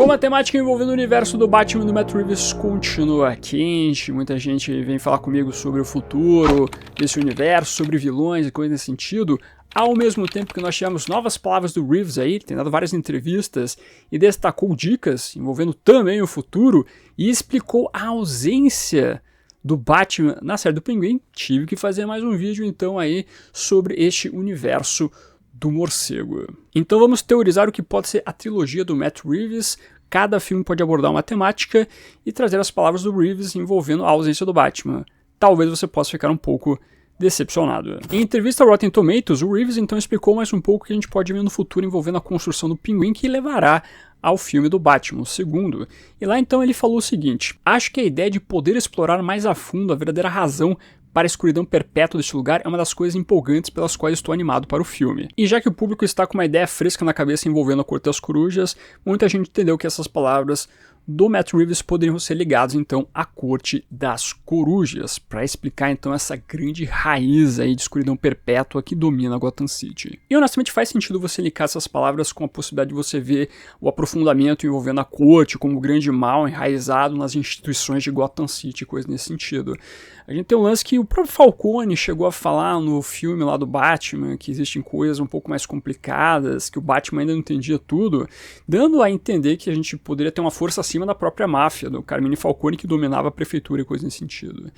Como a temática envolvendo o universo do Batman do Matt Reeves continua quente, muita gente vem falar comigo sobre o futuro desse universo, sobre vilões e coisas nesse sentido, ao mesmo tempo que nós tivemos novas palavras do Reeves aí, tem dado várias entrevistas e destacou dicas envolvendo também o futuro e explicou a ausência do Batman na série do Pinguim, tive que fazer mais um vídeo então aí sobre este universo do morcego. Então vamos teorizar o que pode ser a trilogia do Matt Reeves. Cada filme pode abordar uma temática e trazer as palavras do Reeves envolvendo a ausência do Batman. Talvez você possa ficar um pouco decepcionado. Em entrevista ao Rotten Tomatoes, o Reeves então explicou mais um pouco o que a gente pode ver no futuro envolvendo a construção do Pinguim que levará ao filme do Batman, o segundo. E lá então ele falou o seguinte: acho que a ideia de poder explorar mais a fundo a verdadeira razão para a escuridão perpétua deste lugar é uma das coisas empolgantes pelas quais estou animado para o filme. E já que o público está com uma ideia fresca na cabeça envolvendo a Corte das Corujas, muita gente entendeu que essas palavras do Matt Reeves poderiam ser ligados então à Corte das Corujas, para explicar então essa grande raiz aí de escuridão perpétua que domina Gotham City. E honestamente faz sentido você linkar essas palavras com a possibilidade de você ver o aprofundamento envolvendo a Corte como grande mal enraizado nas instituições de Gotham City, coisa nesse sentido. A gente tem um lance que o próprio Falcone chegou a falar no filme lá do Batman, que existem coisas um pouco mais complicadas, que o Batman ainda não entendia tudo, dando a entender que a gente poderia ter uma força acima da própria máfia, do Carmine Falcone, que dominava a prefeitura e coisa nesse sentido.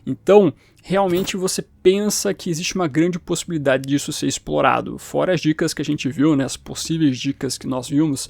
Então, realmente você pensa que existe uma grande possibilidade disso ser explorado, fora as dicas que a gente viu, né, as possíveis dicas que nós vimos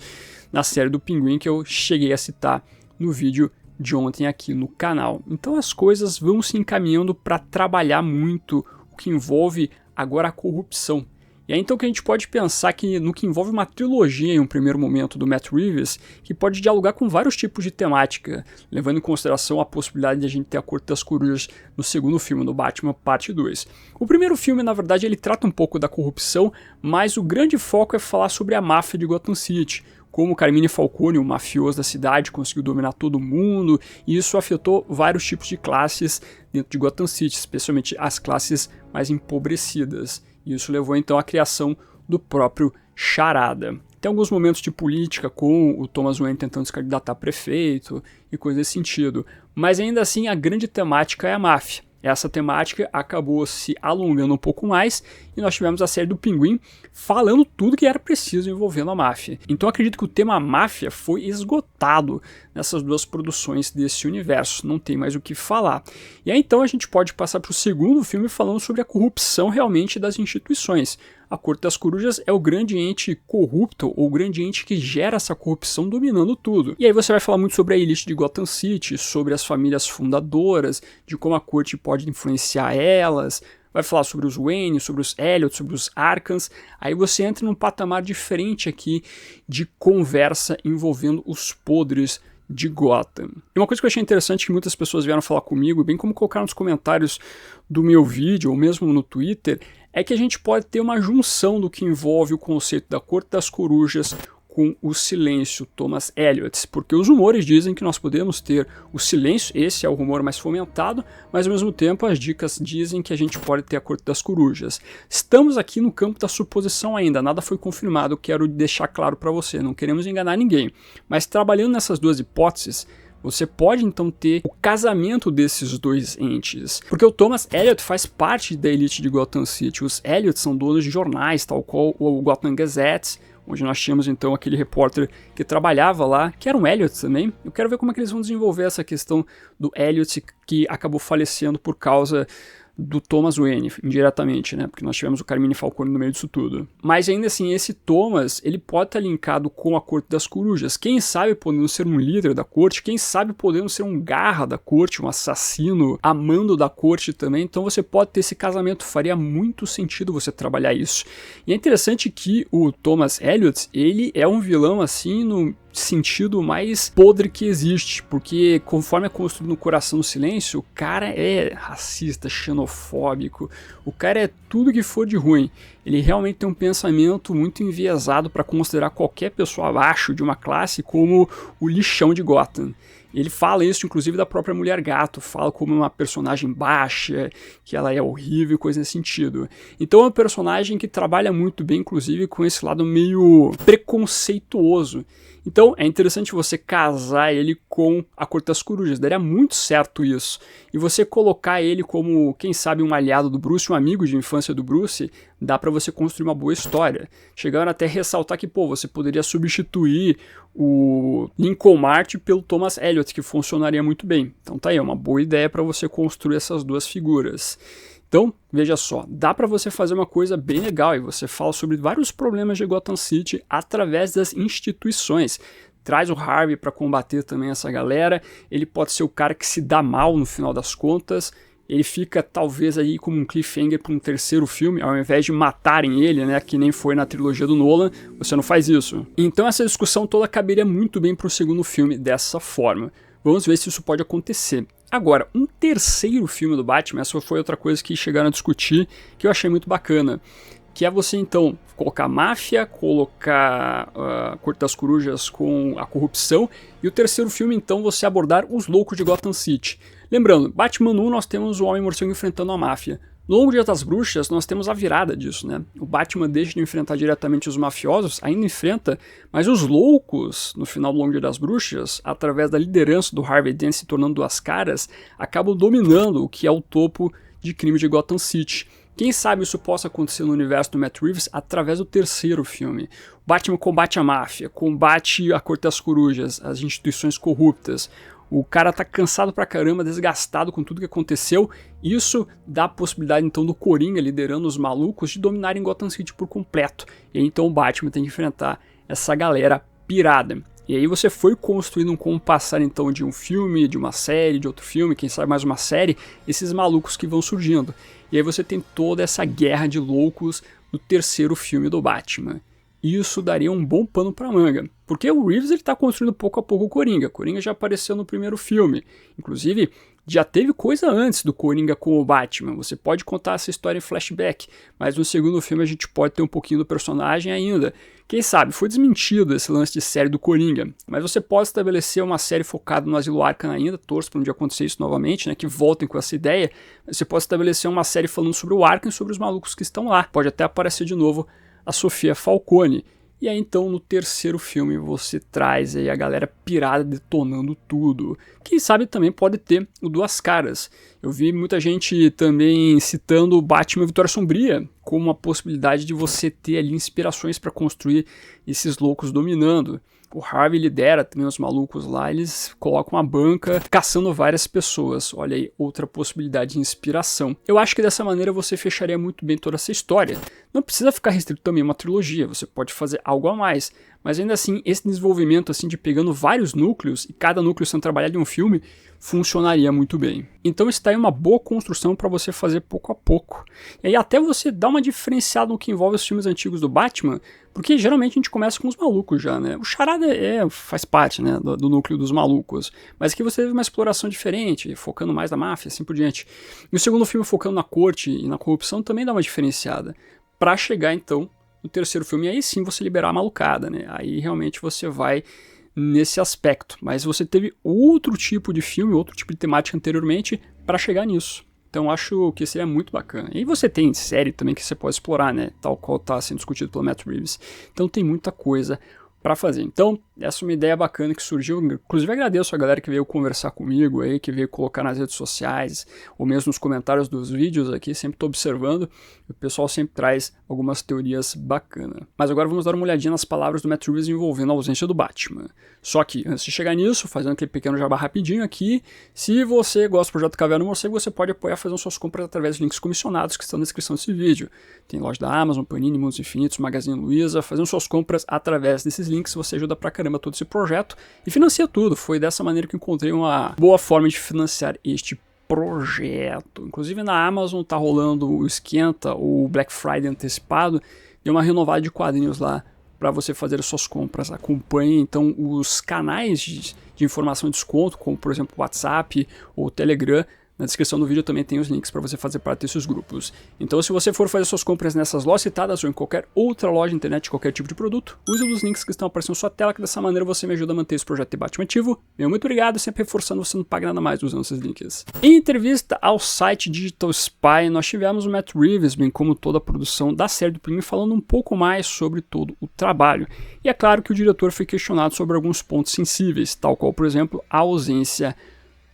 na série do Pinguim, que eu cheguei a citar no vídeo de ontem aqui no canal. Então as coisas vão se encaminhando para trabalhar muito o que envolve agora a corrupção. E aí então que a gente pode pensar que no que envolve uma trilogia em um primeiro momento do Matt Reeves, que pode dialogar com vários tipos de temática, levando em consideração a possibilidade de a gente ter a Corte das Corujas no segundo filme do Batman, parte 2. O primeiro filme, na verdade, ele trata um pouco da corrupção, mas o grande foco é falar sobre a máfia de Gotham City, como o Carmine Falcone, o mafioso da cidade, conseguiu dominar todo mundo, e isso afetou vários tipos de classes dentro de Gotham City, especialmente as classes mais empobrecidas. E isso levou então à criação do próprio Charada. Tem alguns momentos de política com o Thomas Wayne tentando se candidatar a prefeito e coisa desse sentido, mas ainda assim a grande temática é a máfia. Essa temática acabou se alongando um pouco mais e nós tivemos a série do Pinguim falando tudo que era preciso envolvendo a máfia. Então acredito que o tema máfia foi esgotado nessas duas produções desse universo, não tem mais o que falar. E aí então a gente pode passar para o segundo filme falando sobre a corrupção realmente das instituições. A Corte das Corujas é o grande ente corrupto, ou o grande ente que gera essa corrupção dominando tudo. E aí você vai falar muito sobre a elite de Gotham City, sobre as famílias fundadoras, de como a corte pode influenciar elas, vai falar sobre os Wayne, sobre os Elliot, sobre os Arkhams. Aí você entra num patamar diferente aqui de conversa envolvendo os podres de Gotham. E uma coisa que eu achei interessante que muitas pessoas vieram falar comigo, bem como colocar nos comentários do meu vídeo, ou mesmo no Twitter, é que a gente pode ter uma junção do que envolve o conceito da Corte das Corujas com o silêncio Thomas Elliot, porque os rumores dizem que nós podemos ter o silêncio, esse é o rumor mais fomentado, mas ao mesmo tempo as dicas dizem que a gente pode ter a Corte das Corujas. Estamos aqui no campo da suposição ainda, nada foi confirmado, quero deixar claro para você, não queremos enganar ninguém, mas trabalhando nessas duas hipóteses, você pode então ter o casamento desses dois entes, porque o Thomas Elliot faz parte da elite de Gotham City, os Elliot são donos de jornais, tal qual o Gotham Gazette, onde nós tínhamos então aquele repórter que trabalhava lá, que era um Elliot também. Eu quero ver como é que eles vão desenvolver essa questão do Elliot que acabou falecendo por causa do Thomas Wayne, indiretamente, né? Porque nós tivemos o Carmine Falcone no meio disso tudo. Mas ainda assim, esse Thomas, ele pode estar linkado com a Corte das Corujas. Quem sabe podendo ser um líder da corte, quem sabe podendo ser um garra da corte, um assassino amando da corte também. Então você pode ter esse casamento, faria muito sentido você trabalhar isso. E é interessante que o Thomas Elliot, ele é um vilão assim no sentido mais podre que existe, porque conforme é construído no Coração do Silêncio, o cara é racista, xenofóbico, o cara é tudo que for de ruim. ele realmente tem um pensamento muito enviesado para considerar qualquer pessoa abaixo de uma classe como o lixão de Gotham. Ele fala isso, inclusive, da própria Mulher Gato, fala como uma personagem baixa, que ela é horrível, coisa nesse sentido. Então é um personagem que trabalha muito bem, inclusive, com esse lado meio preconceituoso. Então é interessante você casar ele com a Corte das Corujas, daria muito certo isso. E você colocar ele como, quem sabe, um aliado do Bruce, um amigo de infância do Bruce, dá pra você construir uma boa história. Chegaram até a ressaltar que, pô, você poderia substituir o Lincoln Martin pelo Thomas Elliot, que funcionaria muito bem. Então tá aí, é uma boa ideia para você construir essas duas figuras. Então, veja só, dá para você fazer uma coisa bem legal e você fala sobre vários problemas de Gotham City através das instituições. Traz o Harvey para combater também essa galera, ele pode ser o cara que se dá mal no final das contas, ele fica talvez aí como um cliffhanger para um terceiro filme, ao invés de matarem ele, né, que nem foi na trilogia do Nolan, você não faz isso. Então essa discussão toda caberia muito bem para o segundo filme dessa forma. Vamos ver se isso pode acontecer. Agora, um terceiro filme do Batman, essa foi outra coisa que chegaram a discutir, que eu achei muito bacana, que é você então colocar máfia, colocar a Corte das Corujas com a corrupção, e o terceiro filme então você abordar os loucos de Gotham City. Lembrando, Batman 1 nós temos o Homem-Morcego enfrentando a máfia. No Longo Dia das Bruxas, nós temos a virada disso, né? O Batman deixa de enfrentar diretamente os mafiosos, ainda enfrenta, mas os loucos, no final do Longo Dia das Bruxas, através da liderança do Harvey Dent se tornando duas caras, acabam dominando o que é o topo de crime de Gotham City. Quem sabe isso possa acontecer no universo do Matt Reeves através do terceiro filme. O Batman combate a máfia, combate a Corte das Corujas, as instituições corruptas. O cara tá cansado pra caramba, desgastado com tudo que aconteceu. Isso dá a possibilidade então do Coringa liderando os malucos de dominarem Gotham City por completo. E aí, então o Batman tem que enfrentar essa galera pirada. E aí você foi construindo um como passar então de um filme, de uma série, de outro filme, quem sabe mais uma série, esses malucos que vão surgindo. E aí você tem toda essa guerra de loucos no terceiro filme do Batman. Isso daria um bom pano para manga, porque o Reeves está construindo pouco a pouco o Coringa. Coringa já apareceu no primeiro filme, inclusive já teve coisa antes do Coringa com o Batman. Você pode contar essa história em flashback, mas no segundo filme a gente pode ter um pouquinho do personagem ainda. Quem sabe, foi desmentido esse lance de série do Coringa, mas você pode estabelecer uma série focada no Asilo Arkham ainda, torço para um dia acontecer isso novamente, né, que voltem com essa ideia. Você pode estabelecer uma série falando sobre o Arkham e sobre os malucos que estão lá. Pode até aparecer de novo a Sofia Falcone. E aí então no terceiro filme você traz aí a galera pirada detonando tudo. Quem sabe também pode ter o Duas Caras. Eu vi muita gente também citando o Batman Vitória Sombria como uma possibilidade de você ter ali inspirações para construir esses loucos dominando. O Harvey lidera também os malucos lá, eles colocam a banca caçando várias pessoas. Olha aí, outra possibilidade de inspiração. Eu acho que dessa maneira você fecharia muito bem toda essa história. Não precisa ficar restrito também a uma trilogia, você pode fazer algo a mais. Mas ainda assim, esse desenvolvimento assim de pegando vários núcleos e cada núcleo sendo trabalhado em um filme, funcionaria muito bem. Então está aí uma boa construção para você fazer pouco a pouco. E aí até você dá uma diferenciada no que envolve os filmes antigos do Batman, porque geralmente a gente começa com os malucos já, né? O Charada faz parte, né, do núcleo dos malucos, mas aqui você teve uma exploração diferente, focando mais na máfia, assim por diante. E o segundo filme focando na corte e na corrupção também dá uma diferenciada, para chegar então no terceiro filme, e aí sim você liberar a malucada, né? Aí realmente você vai nesse aspecto, mas você teve outro tipo de filme, outro tipo de temática anteriormente para chegar nisso. Então acho que seria muito bacana. E você tem série também que você pode explorar, né? Tal qual está sendo discutido pelo Matt Reeves. Então tem muita coisa para fazer. Então, essa é uma ideia bacana que surgiu. Inclusive agradeço a galera que veio conversar comigo aí, que veio colocar nas redes sociais, ou mesmo nos comentários dos vídeos aqui, sempre estou observando. O pessoal sempre traz algumas teorias bacanas. Mas agora vamos dar uma olhadinha nas palavras do Matt Reeves envolvendo a ausência do Batman. Só que, antes de chegar nisso, fazendo aquele pequeno jabá rapidinho aqui, se você gosta do Projeto Caverna do Morcego, você pode apoiar fazendo suas compras através dos links comissionados que estão na descrição desse vídeo. Tem loja da Amazon, Panini, Mundos Infinitos, Magazine Luiza, fazendo suas compras através desses links, você ajuda pra caramba todo esse projeto e financia tudo. Foi dessa maneira que encontrei uma boa forma de financiar este projeto. Inclusive na Amazon tá rolando o Esquenta, o Black Friday antecipado, e uma renovada de quadrinhos lá para você fazer as suas compras. Acompanhe então os canais de informação de desconto, como por exemplo o WhatsApp ou o Telegram, Na descrição do vídeo também tem os links para você fazer parte desses grupos. Então se você for fazer suas compras nessas lojas citadas ou em qualquer outra loja de internet, qualquer tipo de produto, use os links que estão aparecendo na sua tela, que dessa maneira você me ajuda a manter esse projeto de Batman ativo. Meu muito obrigado, sempre reforçando, você não paga nada mais usando esses links. Em entrevista ao site Digital Spy, nós tivemos o Matt Reeves, bem como toda a produção da série do Pinguim, falando um pouco mais sobre todo o trabalho. E é claro que o diretor foi questionado sobre alguns pontos sensíveis, tal qual, por exemplo, a ausência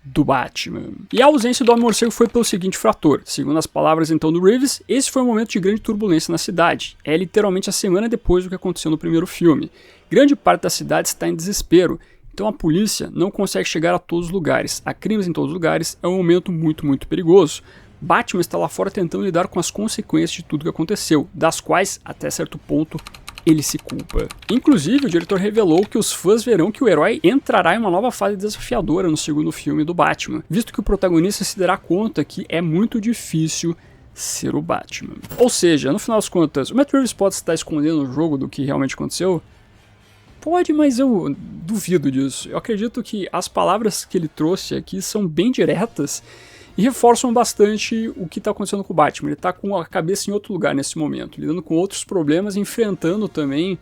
do Batman. E a ausência do Homem-Morcego foi pelo seguinte fator. Segundo as palavras então do Reeves, esse foi um momento de grande turbulência na cidade. É literalmente a semana depois do que aconteceu no primeiro filme. Grande parte da cidade está em desespero, então a polícia não consegue chegar a todos os lugares. Há crimes em todos os lugares, é um momento muito perigoso. Batman está lá fora tentando lidar com as consequências de tudo que aconteceu, das quais, até certo ponto, ele se culpa. Inclusive, o diretor revelou que os fãs verão que o herói entrará em uma nova fase desafiadora no segundo filme do Batman, visto que o protagonista se dará conta que é muito difícil ser o Batman. Ou seja, no final das contas, o Matt Reeves pode estar escondendo o jogo do que realmente aconteceu? Pode, mas eu duvido disso. Eu acredito que as palavras que ele trouxe aqui são bem diretas e reforçam bastante o que está acontecendo com o Batman. Ele está com a cabeça em outro lugar nesse momento, lidando com outros problemas, enfrentando também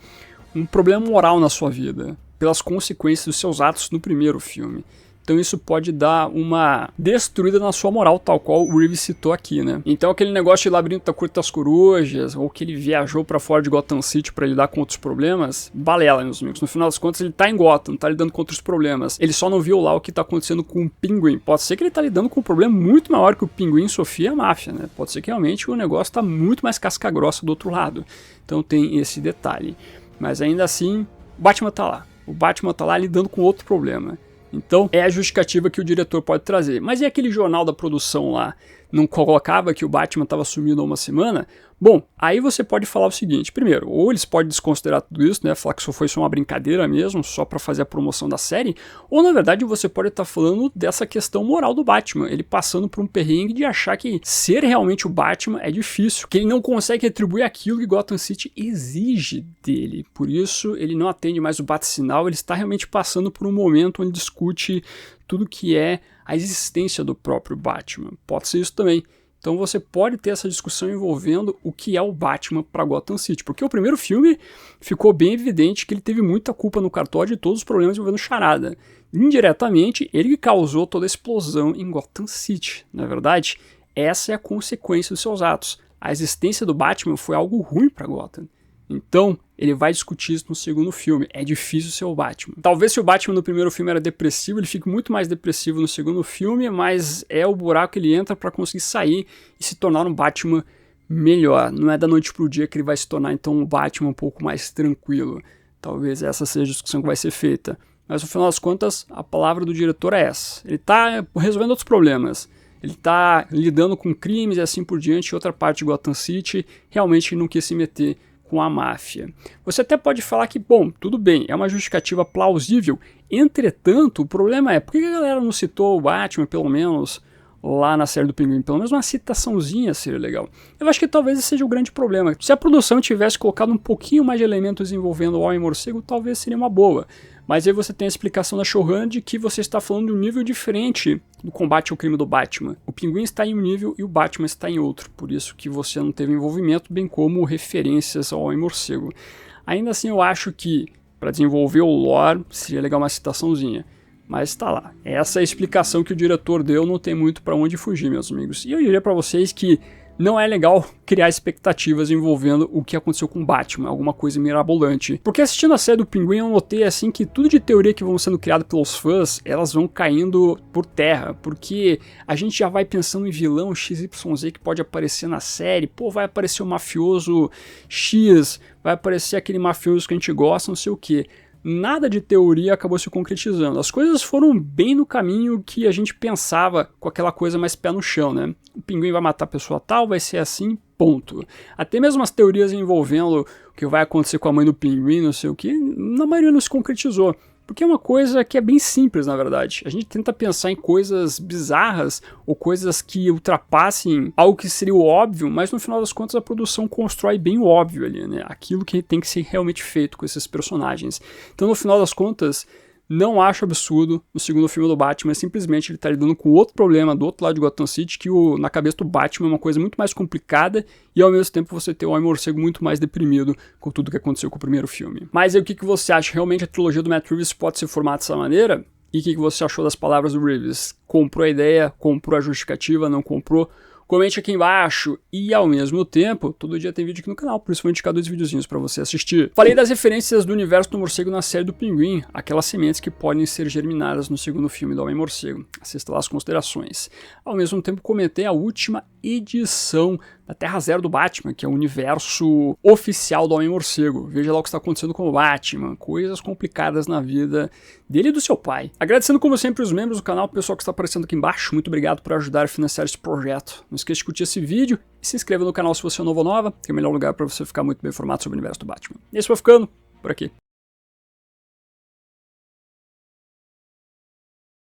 um problema moral na sua vida, pelas consequências dos seus atos no primeiro filme. Então isso pode dar uma destruída na sua moral, tal qual o Reeves citou aqui, né? Então aquele negócio de labirinto da Corte das Corujas, ou que ele viajou pra fora de Gotham City pra lidar com outros problemas, balela, meus amigos. No final das contas ele tá em Gotham, tá lidando com outros problemas. Ele só não viu lá o que tá acontecendo com o Pinguim. Pode ser que ele tá lidando com um problema muito maior que o Pinguim, Sofia e a máfia, né? Pode ser que realmente o negócio tá muito mais casca grossa do outro lado. Então tem esse detalhe. Mas ainda assim, o Batman tá lá. O Batman tá lá lidando com outro problema. Então, é a justificativa que o diretor pode trazer. Mas e aquele jornal da produção lá? Não colocava que o Batman estava sumido há uma semana? Bom, aí você pode falar o seguinte. Primeiro, ou eles podem desconsiderar tudo isso, né? Falar que isso foi só uma brincadeira mesmo, só para fazer a promoção da série. Ou, na verdade, você pode estar falando dessa questão moral do Batman. Ele passando por um perrengue de achar que ser realmente o Batman é difícil. Que ele não consegue retribuir aquilo que Gotham City exige dele. Por isso, ele não atende mais o bate-sinal. Ele está realmente passando por um momento onde discute tudo que é a existência do próprio Batman. Pode ser isso também. Então você pode ter essa discussão envolvendo o que é o Batman para Gotham City, porque o primeiro filme ficou bem evidente que ele teve muita culpa no cartório de todos os problemas envolvendo Charada. Indiretamente, ele causou toda a explosão em Gotham City. Na verdade, essa é a consequência dos seus atos. A existência do Batman foi algo ruim para Gotham. Então, ele vai discutir isso no segundo filme. É difícil ser o Batman. Talvez se o Batman no primeiro filme era depressivo, ele fique muito mais depressivo no segundo filme, mas é o buraco que ele entra para conseguir sair e se tornar um Batman melhor. Não é da noite pro dia que ele vai se tornar, então, um Batman um pouco mais tranquilo. Talvez essa seja a discussão que vai ser feita. Mas, no final das contas, a palavra do diretor é essa. Ele está resolvendo outros problemas. Ele está lidando com crimes e assim por diante. Outra parte de Gotham City, realmente ele não quis se meter com a máfia. Você até pode falar que, bom, tudo bem, é uma justificativa plausível. Entretanto, o problema é, por que a galera não citou o Batman, pelo menos, lá na série do Pinguim? Pelo menos uma citaçãozinha seria legal. Eu acho que talvez esse seja o grande problema. Se a produção tivesse colocado um pouquinho mais de elementos envolvendo o Homem-Morcego, talvez seria uma boa. Mas aí você tem a explicação da showrunner de que você está falando de um nível diferente do combate ao crime do Batman. O Pinguim está em um nível e o Batman está em outro. Por isso que você não teve envolvimento, bem como referências ao Homem-Morcego. Ainda assim, eu acho que, para desenvolver o lore, seria legal uma citaçãozinha. Mas tá lá. Essa é a explicação que o diretor deu, não tem muito para onde fugir, meus amigos. E eu diria para vocês que não é legal criar expectativas envolvendo o que aconteceu com o Batman, alguma coisa mirabolante. Porque assistindo a série do Pinguim eu notei assim que tudo de teoria que vão sendo criado pelos fãs, elas vão caindo por terra, porque a gente já vai pensando em vilão XYZ que pode aparecer na série, pô, vai aparecer o mafioso X, vai aparecer aquele mafioso que a gente gosta, não sei o que. Nada de teoria acabou se concretizando. As coisas foram bem no caminho que a gente pensava, com aquela coisa mais pé no chão, né? O Pinguim vai matar a pessoa tal, vai ser assim, ponto. Até mesmo as teorias envolvendo o que vai acontecer com a mãe do Pinguim, não sei o que, na maioria não se concretizou. Porque é uma coisa que é bem simples, na verdade. A gente tenta pensar em coisas bizarras ou coisas que ultrapassem algo que seria o óbvio, mas no final das contas a produção constrói bem o óbvio ali, né? Aquilo que tem que ser realmente feito com esses personagens. Então, no final das contas, não acho absurdo no segundo filme do Batman, simplesmente ele tá lidando com outro problema do outro lado de Gotham City, que na cabeça do Batman é uma coisa muito mais complicada e ao mesmo tempo você ter o Homem-Morcego muito mais deprimido com tudo que aconteceu com o primeiro filme. Mas aí o que você acha? Realmente a trilogia do Matt Reeves pode ser formada dessa maneira? E o que você achou das palavras do Reeves? Comprou a ideia? Comprou a justificativa? Não comprou? Comente aqui embaixo e, ao mesmo tempo, todo dia tem vídeo aqui no canal, por isso vou indicar 2 videozinhos pra você assistir. Falei das referências do universo do morcego na série do Pinguim, aquelas sementes que podem ser germinadas no segundo filme do Homem-Morcego. Assista lá as considerações. Ao mesmo tempo, comentei a última edição da Terra Zero do Batman, que é o universo oficial do Homem-Morcego. Veja lá o que está acontecendo com o Batman, coisas complicadas na vida dele e do seu pai. Agradecendo, como sempre, os membros do canal, o pessoal que está aparecendo aqui embaixo. Muito obrigado por ajudar a financiar esse projeto. Não esqueça de curtir esse vídeo e se inscreva no canal se você é novo ou nova, que é o melhor lugar para você ficar muito bem informado sobre o universo do Batman. E esse foi ficando por aqui.